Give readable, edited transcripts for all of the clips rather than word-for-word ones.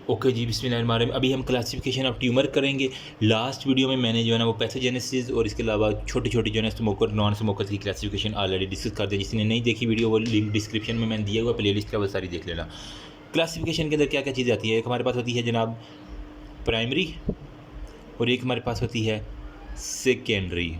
Okay जी, बिस्मिल्लाहिर्रहमानिर्रहीम। अभी हम क्लासिफिकेशन ऑफ ट्यूमर करेंगे। लास्ट वीडियो में मैंने जो है ना वो पैथोजेनेसिस और इसके अलावा छोटी छोटी जो है ना स्मोकर नॉन स्मोकर की क्लासिफिकेशन ऑलरेडी डिस्कस कर दी। जिसने नहीं देखी वीडियो वो लिंक डिस्क्रिप्शन में मैंने दिया हुआ प्लेलिस्ट का, वो सारी देख लेना। क्लासिफिकेशन के अंदर क्या क्या चीज़ आती है? एक हमारे पास होती है जनाब प्राइमरी, और एक हमारे पास होती है सेकेंडरी।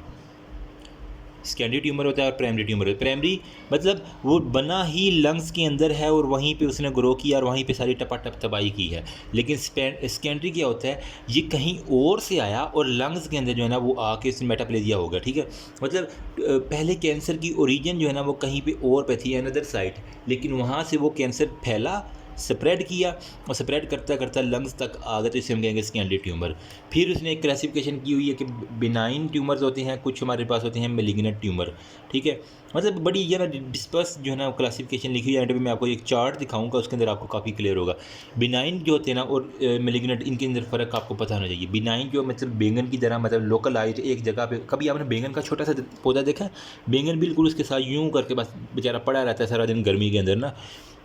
सेकेंडरी ट्यूमर होता है और प्राइमरी ट्यूमर होता है। प्राइमरी मतलब वो बना ही लंग्स के अंदर है और वहीं पे उसने ग्रो किया और वहीं पे सारी टपाटप तबाही की है। लेकिन सेकेंडरी क्या होता है, ये कहीं और से आया और लंग्स के अंदर जो है ना वो आके उसने मेटाप्लेजिया होगा। ठीक है, मतलब पहले कैंसर की ओरिजिन जो है ना वो कहीं पे और पे थी, अनदर साइड, लेकिन वहाँ से वो कैंसर फैला, स्प्रेड किया और स्प्रेड करता करता लंग्स तक आ गए, तो इसे हम कहेंगे सेकेंडरी ट्यूमर। फिर उसने एक क्लासिफिकेशन की हुई है कि बिनाइन ट्यूमर्स होते हैं, कुछ हमारे पास होते हैं मेलिग्नेंट ट्यूमर। ठीक है, मतलब बड़ी ये ना डिस्पर्स जो है ना क्लासिफिकेशन लिखी हुई है। एंड में मैं आपको एक चार्ट दिखाऊंगा, उसके अंदर आपको काफ़ी क्लियर होगा। बिनाइन जो होते हैं ना और मेलिग्नेंट, इनके अंदर फ़र्क आपको पता होना चाहिए। बिनाइन जो मतलब बैंगन की तरह, मतलब लोकलाइज एक जगह पे, कभी आपने बैंगन का छोटा सा पौधा देखा है? बैंगन बिल्कुल उसके साथ यूं करके बस बेचारा पड़ा रहता है सारा दिन गर्मी के अंदर ना।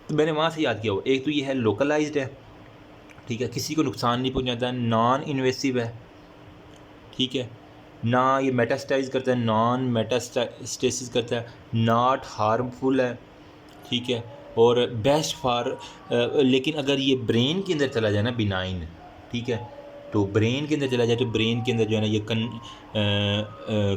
तो मैंने वहाँ से याद किया हो, एक तो ये है लोकलाइज्ड है, ठीक है, किसी को नुकसान नहीं पहुँचाता है, नॉन इन्वेसिव है, ठीक है, ना ये मेटास्टाइज करता है, नॉन मेटास्टेसिस करता है, नॉट हार्मफुल है, ठीक है, और बेस्ट फॉर, लेकिन अगर ये ब्रेन के अंदर चला जाए ना बिनाइन, ठीक है, तो ब्रेन के अंदर चला जाए तो ब्रेन के अंदर जो है ना ये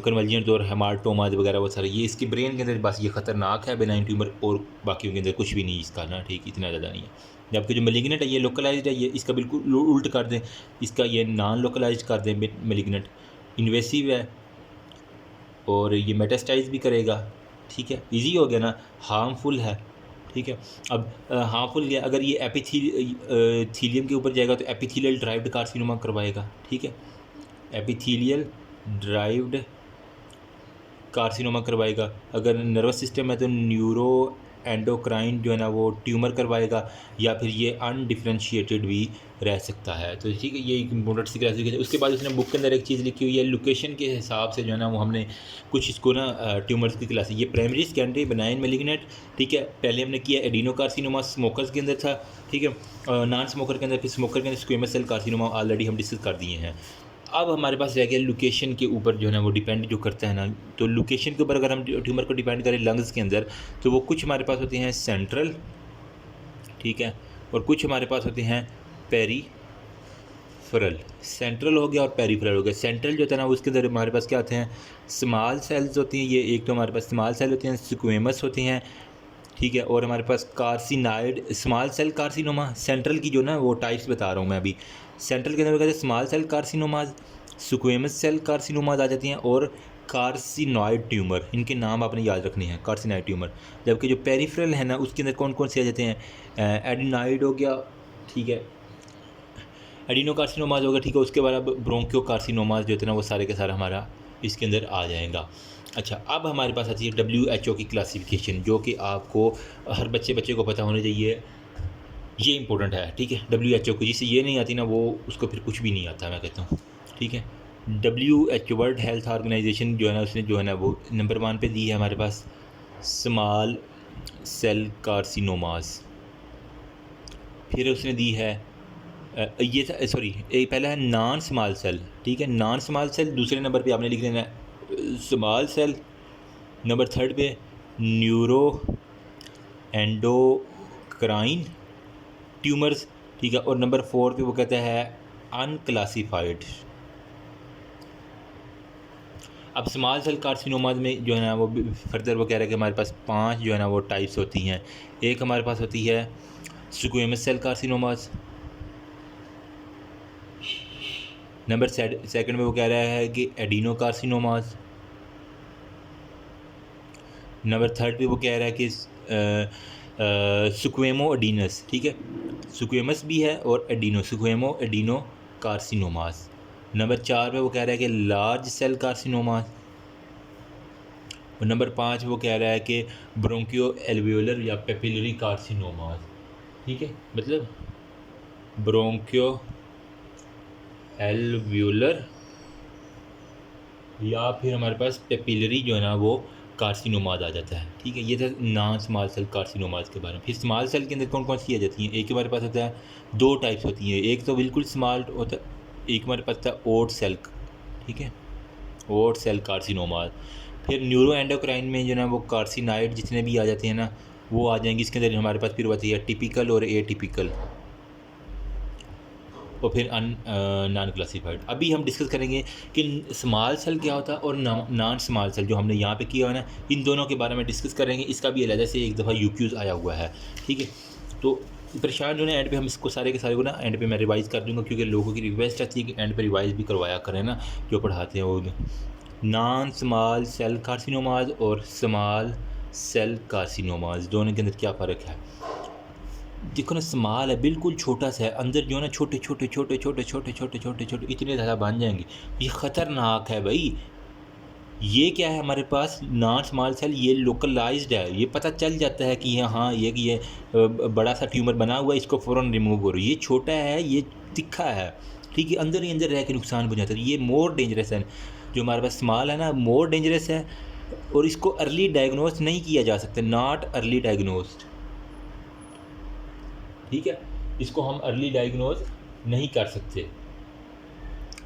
कन्वर्जेंट और हेमाटोमाज वगैरह वो सारे, ये इसके ब्रेन के अंदर बस ये ख़तरनाक है बिनाइन ट्यूमर, और बाकियों के अंदर कुछ भी नहीं इसका ना, ठीक, इतना ज़्यादा नहीं है। जबकि जो मेलिग्नेंट है ये लोकलाइज्ड है, ये इसका बिल्कुल उल्ट कर दें, इसका ये नॉन लोकलाइज्ड कर दें मेलिग्नेंट, इन्वेसिव है और ये मेटास्टाइज भी करेगा। ठीक है, इजी हो गया ना। हार्मफुल है, ठीक है। अब हार्मफुल क्या, अगर ये एपिथीलियम के ऊपर जाएगा तो एपिथीलियल ड्राइव्ड कार्सिनोमा करवाएगा। ठीक है, एपिथीलियल ड्राइव्ड कार्सिनोमा करवाएगा। अगर नर्वस सिस्टम है तो न्यूरो एंडोक्राइन जो है ना वो ट्यूमर करवाएगा, या फिर ये अनडिफ्रेंशिएटेड भी रह सकता है। तो ठीक है, ये एक इम्पोर्टेंट सी क्लासिफिकेशन। उसके बाद उसने बुक के अंदर एक चीज़ लिखी हुई है, लोकेशन के हिसाब से जो है ना वो हमने कुछ इसको ना ट्यूमर्स की क्लास, ये प्राइमरी, सेकेंडरी, बेनाइन, मेलिग्नेंट। ठीक है, पहले हमने किया एडिनोकार्सिनोमा, स्मोकर्स के अंदर था। ठीक है, नॉन स्मोकर के अंदर, फिर स्मोकर के अंदर स्क्वेमस सेल कार्सिनोमा ऑलरेडी हम डिस्कस कर दिए हैं। अब हमारे पास रह गया लोकेशन के ऊपर जो है ना वो डिपेंड जो करता है ना, तो लोकेशन के ऊपर अगर हम ट्यूमर को डिपेंड करें लंग्स के अंदर, तो वो कुछ हमारे पास होते हैं सेंट्रल, ठीक है, और कुछ हमारे पास होते हैं पेरीफेरल। सेंट्रल हो गया और पेरीफेरल हो गया। सेंट्रल जो होता है ना उसके अंदर हमारे पास क्या होते हैं, स्मॉल सेल्स होती हैं, ये एक तो हमारे पास स्मॉल सेल होते हैं, स्क्वेमस होते हैं, ठीक है, और हमारे पास कार्सिनाइड, स्मॉल सेल कार्सिनोमा, सेंट्रल की जो ना वो टाइप्स बता रहा हूँ मैं अभी। सेंट्रल के अंदर कहते हैं स्मॉल सेल कार्सिनोमाज, स्क्वेमस सेल कार्सिनोमाज आ जाती हैं, और कार्सिनॉइड ट्यूमर, इनके नाम आपने याद रखने हैं, कार्सिनॉइड ट्यूमर। जबकि जो पेरिफेरल है ना उसके अंदर कौन कौन से आ जाते हैं, एडिनॉइड हो गया, ठीक है, एडिनोकार्सिनोमाज होगा, ठीक है, उसके बाद अब ब्रोंकियो कार्सिनोमाज जो होते हैं ना वो सारे के सारा हमारा इसके अंदर आ जाएगा। अच्छा, अब हमारे पास आती है WHO की क्लासिफिकेशन, जो कि आपको हर बच्चे को पता होना चाहिए, ये इंपॉर्टेंट है। ठीक है, WHO की, जिसे ये नहीं आती ना वो उसको फिर कुछ भी नहीं आता, मैं कहता हूँ। ठीक है, WHO वर्ल्ड हेल्थ ऑर्गेनाइजेशन जो है ना उसने जो है ना वो नंबर 1 पे दी है हमारे पास स्मॉल सेल कार्सिनोमास। फिर उसने दी है ये सॉरी, एक पहला है नॉन स्मॉल सेल। ठीक है, नॉन स्मॉल सेल, दूसरे नंबर पे आपने लिख लेना स्मॉल सेल, नंबर 3 पे न्यूरो एंडोक्राइन ट्यूमर्स, ठीक है, और नंबर 4 पे वो कहता है अनक्लासिफाइड। अब स्मॉल सेल कार्सिनोमाज में जो है ना वो फर्दर वो कह रहा है कि हमारे पास 5 जो है ना वो टाइप्स होती हैं। एक हमारे पास होती है स्क्वेमस सेल कार्सिनोमाज, नंबर सेकंड में वो कह रहा है कि एडिनो कार्सिनोमाज, नंबर 3 पे वो कह रहा है कि स्क्वेमो एडिनस। ठीक है, स्क्वेमस भी है और एडिनो, स्क्वेमो एडिनो कार्सिनोमास। नंबर 4 पे वो कह रहा है कि लार्ज सेल कार्सिनोमास, और नंबर 5 वो कह रहा है कि ब्रोंकियो एल्वियोलर या पेपिलरी कार्सिनोमास। ठीक है, मतलब ब्रोंकियो एल्वियोलर या फिर हमारे पास पेपिलरी जो है ना वो कार्सिनोमाज आ जाता है। ठीक है, ये था नॉन स्मॉल सेल कार्सिनोमाज के बारे में। फिर स्मॉल सेल के अंदर कौन कौन सी आ जाती हैं? एक हमारे पास होता है, दो टाइप्स होती हैं, एक तो बिल्कुल स्मॉल होता है, एक हमारे पास था ओट सेल। ठीक है, ओट सेल कार्सिनोमाज। फिर न्यूरो एंडोक्राइन में जो ना वो कार्सिनाइड जितने भी आ जाते हैं ना वो आ जाएंगे। इसके अंदर हमारे पास फिर होती है टिपिकल और एटिपिकल, और फिर नॉन क्लासिफाइड। अभी हम डिस्कस करेंगे कि स्मॉल सेल क्या होता है और नॉन स्मॉल सेल जो हमने यहाँ पे किया है ना, इन दोनों के बारे में डिस्कस करेंगे। इसका भी अलग से एक दफ़ा यूक्यूज़ आया हुआ है। ठीक है, तो परेशान जो है एंड पे हम इसको सारे के सारे को ना एंड पे मैं रिवाइज़ कर दूँगा, क्योंकि लोगों की रिक्वेस्ट आती है कि एंड पे रिवाइज़ भी करवाया करें ना जो पढ़ाते हैं वो। नॉन स्मॉल सेल कार्सिनोमाज और स्मॉल सेल कार्सिनोमाज दोनों के अंदर क्या फ़र्क है? देखो ना, स्मॉल है, बिल्कुल छोटा सा है, अंदर जो है ना छोटे छोटे छोटे छोटे छोटे छोटे छोटे छोटे इतने ज़्यादा बन जाएंगे। ये ख़तरनाक है भाई। ये क्या है हमारे पास नॉन स्मॉल सेल, ये लोकलाइज्ड है, ये पता चल जाता है कि हाँ ये बड़ा सा ट्यूमर बना हुआ है, इसको फ़ौरन रिमूव करो। ये छोटा है, ये तिखा है, ठीक है, अंदर ही अंदर रह के नुकसान पहुँचाता है। ये मोर डेंजरस है, जो हमारे पास स्मॉल है ना मोर डेंजरस है, और इसको अर्ली डायग्नोज नहीं किया जा सकता, नॉट अर्ली डायग्नोज्ड। ठीक है, इसको हम अर्ली डायग्नोज नहीं कर सकते।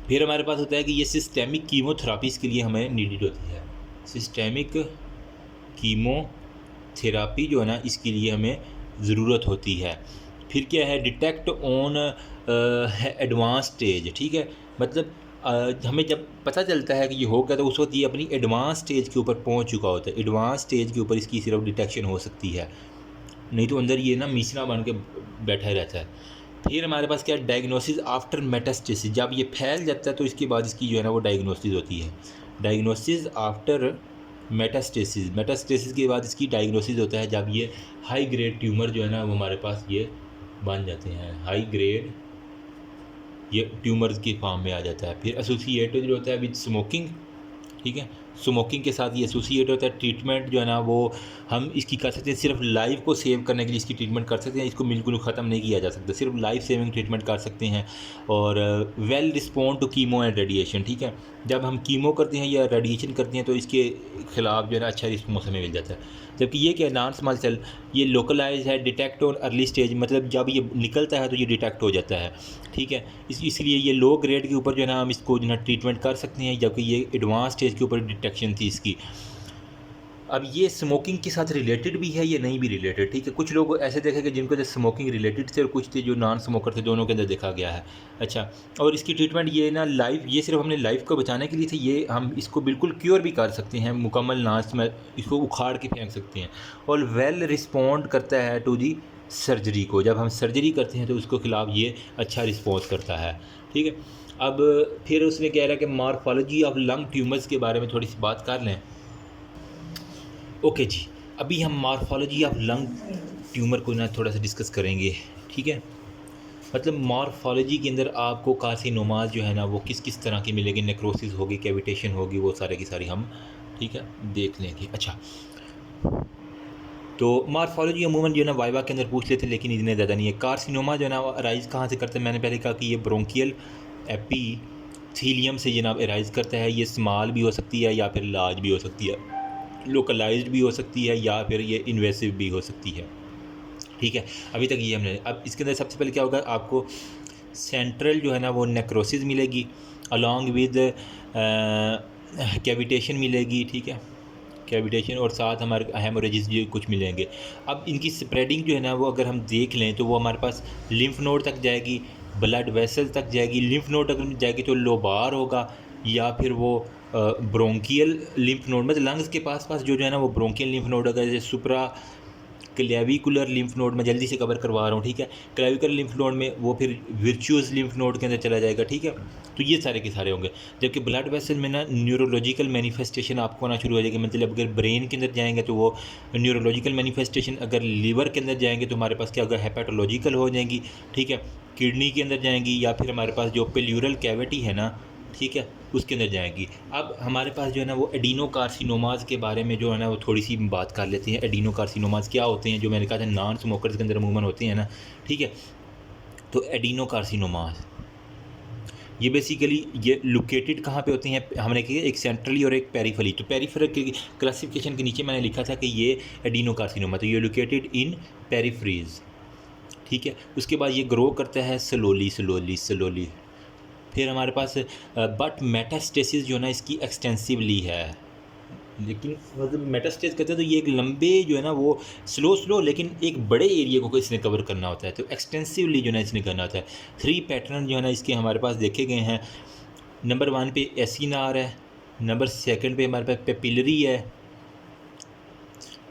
फिर हमारे पास होता है कि ये सिस्टेमिक कीमोथेरापीज़ के लिए हमें नीडेड होती है। सिस्टेमिक कीमोथेरापी जो है ना इसके लिए हमें ज़रूरत होती है। फिर क्या है, डिटेक्ट ऑन एडवांस स्टेज। ठीक है, मतलब हमें जब पता चलता है कि ये हो गया तो उस वक्त ये अपनी एडवांस स्टेज के ऊपर पहुंच चुका होता है। एडवांस स्टेज के ऊपर इसकी सिर्फ डिटेक्शन हो सकती है, नहीं तो अंदर ये ना मिश्रा बन के बैठा रहता है। फिर हमारे पास क्या है, डायग्नोसिस आफ्टर मेटास्टेसिस। जब ये फैल जाता है तो इसके बाद इसकी जो है ना वो डायग्नोसिस होती है। डायग्नोसिस आफ्टर मेटास्टेसिस, मेटास्टेसिस के बाद इसकी डायग्नोसिस होता है जब ये हाई ग्रेड ट्यूमर जो है ना वो हमारे पास ये बन जाते हैं, हाई ग्रेड ये ट्यूमर्स की फॉर्म में आ जाता है। फिर एसोसिएटेड जो होता है विद स्मोकिंग। ठीक है, स्मोकिंग के साथ ये एसोसिएट होता है। ट्रीटमेंट जो है ना वो हम इसकी कर सकते हैं, सिर्फ लाइफ को सेव करने के लिए इसकी ट्रीटमेंट कर सकते हैं, इसको बिल्कुल ख़त्म नहीं किया जा सकता, सिर्फ लाइफ सेविंग ट्रीटमेंट कर सकते हैं। और well respond to chemo and radiation. ठीक है, जब हम कीमो करते हैं या रेडिएशन करते हैं तो इसके ख़िलाफ़ जो है ना अच्छा रिस्पॉन्स हमें मिल जाता है। जबकि ये क्या है, नॉन स्मॉल सेल, ये लोकलाइज है, डिटेक्ट ऑन अर्ली स्टेज, मतलब जब ये निकलता है तो ये डिटेक्ट हो जाता है। ठीक है, इसलिए ये लो ग्रेड के ऊपर जो है ना हम इसको जो है ट्रीटमेंट कर सकते हैं, जबकि ये एडवांस स्टेज के ऊपर डिटेक्शन थी इसकी। अब ये स्मोकिंग के साथ रिलेटेड भी है, ये नहीं भी रिलेटेड। ठीक है, कुछ लोग ऐसे देखे कि जिनको जो स्मोकिंग रिलेटेड थे और कुछ थे जो नॉन स्मोकर थे, दोनों के अंदर देखा गया है। अच्छा, और इसकी ट्रीटमेंट ये ना लाइफ, ये सिर्फ हमने लाइफ को बचाने के लिए थे, ये हम इसको बिल्कुल क्योर भी कर सकते हैं, मुकम्मल नाश में इसको उखाड़ के फेंक सकते हैं। और वेल रिस्पॉन्ड करता है टू दी सर्जरी को, जब हम सर्जरी करते हैं तो उसको खिलाफ ये अच्छा रिस्पॉन्स करता है। ठीक है, अब फिर उसने कह रहा है कि मॉर्फोलॉजी ऑफ लंग ट्यूमर्स के बारे में थोड़ी सी बात कर लें। ओके जी, अभी हम मॉर्फोलॉजी ऑफ लंग ट्यूमर को ना थोड़ा सा डिस्कस करेंगे। ठीक है, मतलब मॉर्फोलॉजी के अंदर आपको कार्सिनोमाज जो है ना वो किस किस तरह की मिलेगी, नेक्रोसिस होगी, कैविटेशन होगी, वो सारे की सारी हम ठीक है देख लेंगे। अच्छा, तो मॉर्फोलॉजी अमूमन जो है ना वाइवा के अंदर पूछ लेते हैं, लेकिन इतने ज़्यादा नहीं है। कार्सिनोमा जो है ना अराइज कहाँ से करते हैं, मैंने पहले कहा कि ये ब्रोंकियल एपीथीलियम से जनाब अराइज करता है। ये स्मॉल भी हो सकती है या फिर लार्ज भी हो सकती है, लोकलाइज्ड भी हो सकती है या फिर ये इन्वेसिव भी हो सकती है। ठीक है, अभी तक ये हमने, अब इसके अंदर सबसे पहले क्या होगा, आपको सेंट्रल जो है ना वो नेक्रोसिस मिलेगी, अलॉन्ग विद कैविटेशन मिलेगी। ठीक है, कैविटेशन और साथ हमारे हेमोरेजिस भी कुछ मिलेंगे। अब इनकी स्प्रेडिंग जो है ना वो अगर हम देख लें तो वो हमारे पास लिम्फ नोड तक जाएगी, ब्लड वेसल तक जाएगी। लिम्फ नोड अगर जाएगी तो लोबार होगा या फिर वो ब्रोंकियल लिम्फ नोड, मतलब लंग्स के पास जो है ना वो ब्रोंकियल लिम्फ नोड, अगर जैसे सुप्रा क्लेविकुलर लिम्फ नोड में जल्दी से कवर करवा रहा हूँ। ठीक है, क्लेविकुलर लिम्फ नोड में वो फिर वर्चुअस लिम्फ नोड के अंदर चला जाएगा। ठीक है, तो ये सारे के सारे होंगे। जबकि ब्लड वेसल में ना न्यूरोलॉजिकल मैनिफेस्टेशन आपको होना शुरू हो जाएगी, मतलब अगर ब्रेन के अंदर जाएंगे तो वो न्यूरोलॉजिकल मैनिफेस्टेशन, अगर लीवर के अंदर जाएंगे तो हमारे पास क्या होगा, हेपेटोलॉजिकल हो जाएंगी। ठीक है, किडनी के अंदर जाएंगी या फिर हमारे पास जो पेल्यूरल कैविटी है ना, ठीक है, उसके अंदर जाएंगी। अब हमारे पास जो है ना वो एडिनोकार्सिनोमाज के बारे में जो है ना वो थोड़ी सी बात कर लेते हैं। एडिनोकार्सिनोमाज क्या होते हैं, जो मैंने कहा था नॉन स्मोकर्स के अंदर अमूमन होते हैं ना। ठीक है, तो एडिनोकार्सिनोमाज ये बेसिकली ये लोकेटेड कहाँ पे होते हैं, हमने कहा एक सेंट्रली और एक पेरिफेरली। तो पेरिफेरल की क्लासिफिकेशन के नीचे मैंने लिखा था कि ये एडिनोकार्सिनोमा, तो ये लोकेटेड इन पेरिफ्रीज, ठीक है। उसके बाद ये ग्रो करता है स्लोली। फिर हमारे पास बट मेटास्टेसिस जो है ना इसकी एक्सटेंसिवली है, लेकिन मतलब मेटास्टेज कहते हैं तो ये एक लंबे जो है ना वो स्लो लेकिन एक बड़े एरिया को इसने कवर करना होता है, तो एक्सटेंसिवली जो है ना इसने करना होता है। 3 पैटर्न जो है ना इसके हमारे पास देखे गए हैं। नंबर 1 पे एसिनार है, नंबर 2 पे हमारे पास पेपिलरी है,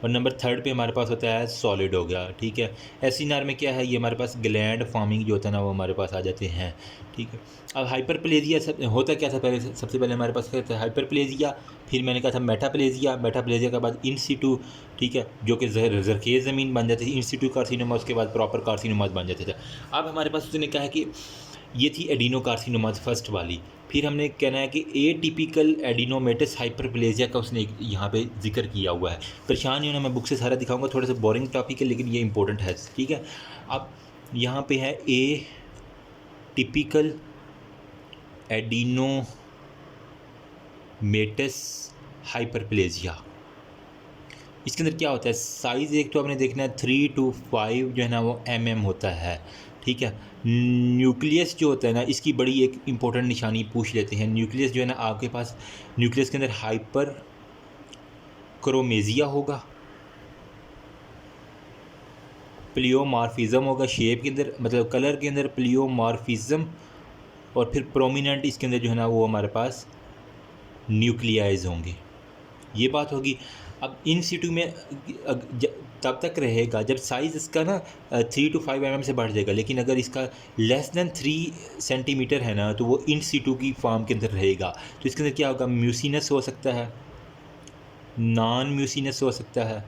और नंबर 3 पे हमारे पास होता है सॉलिड हो गया, ठीक है। एसिनार में क्या है, ये हमारे पास ग्लैंड फार्मिंग जो होता है ना वो हमारे पास आ जाते हैं, ठीक है। अब हाइपरप्लेजिया सब होता क्या था, पहले सबसे पहले हमारे पास क्या था, हाइपरप्लेजिया, फिर मैंने कहा था मेटाप्लेजिया के बाद इन सिटू, ठीक है, जो कि जरखेज़ ज़मीन बन जाती थी, इन सिटू कार्सिनोमा, उसके बाद प्रॉपर कार्सिनोमास बन जाते थे। अब हमारे पास उसने कहा कि ये थी एडिनोकार्सिनोमास फर्स्ट वाली। फिर हमने कहना है कि एटिपिकल एडिनोमेटस हाइपरप्लेजिया का उसने यहाँ पे जिक्र किया हुआ है। परेशान नहीं होना, मैं बुक से सारा दिखाऊंगा, थोड़ा सा बोरिंग टॉपिक है लेकिन ये इंपॉर्टेंट है, ठीक है। अब यहाँ पे है ए टिपिकल एडिनोमेटस हाइपरप्लेजिया। इसके अंदर क्या होता है, साइज़ एक तो आपने देखना है 3 to 5 जो है ना वो mm होता है, ठीक है। न्यूक्लियस जो होता है ना इसकी बड़ी एक इम्पोर्टेंट निशानी पूछ लेते हैं। न्यूक्लियस जो है ना आपके पास, न्यूक्लियस के अंदर हाइपर क्रोमेजिया होगा, प्लियोमार्फिज्म होगा, शेप के अंदर मतलब कलर के अंदर प्लियोमार्फिज्म, और फिर प्रोमिनेंट इसके अंदर जो है ना वो हमारे पास न्यूक्लियाइज होंगे, ये बात होगी। अब इन सिटू में तब तक रहेगा जब साइज़ इसका ना 3 to 5 mm से बढ़ जाएगा, लेकिन अगर इसका लेस दैन 3 सेंटीमीटर है ना तो वो इन सिटू की फॉर्म के अंदर रहेगा। तो इसके अंदर क्या होगा, म्यूसिनस हो सकता है, नॉन म्यूसिनस हो सकता है,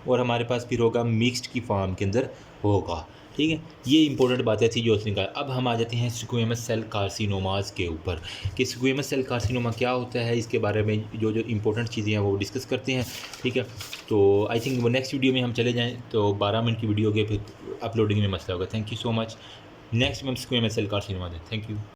और हमारे पास फिर होगा मिक्स्ड की फॉर्म के अंदर होगा, ठीक है। ये इंपॉर्टेंट बातें थी जो उसने कहा। अब हम आ जाते हैं स्क्वेमस सेल कार्सिनोमास के ऊपर कि स्क्वेमस सेल कार्सिनोमा क्या होता है, इसके बारे में जो इंपॉर्टेंट चीज़ें हैं वो डिस्कस करते हैं, ठीक है। तो आई थिंक वो नेक्स्ट वीडियो में हम चले जाएँ तो 12 मिनट की वीडियो के फिर अपलोडिंग में मसला होगा। Thank you so much. Next में हम स्क्वेमस सेल कार्सिनोमा दें। Thank you.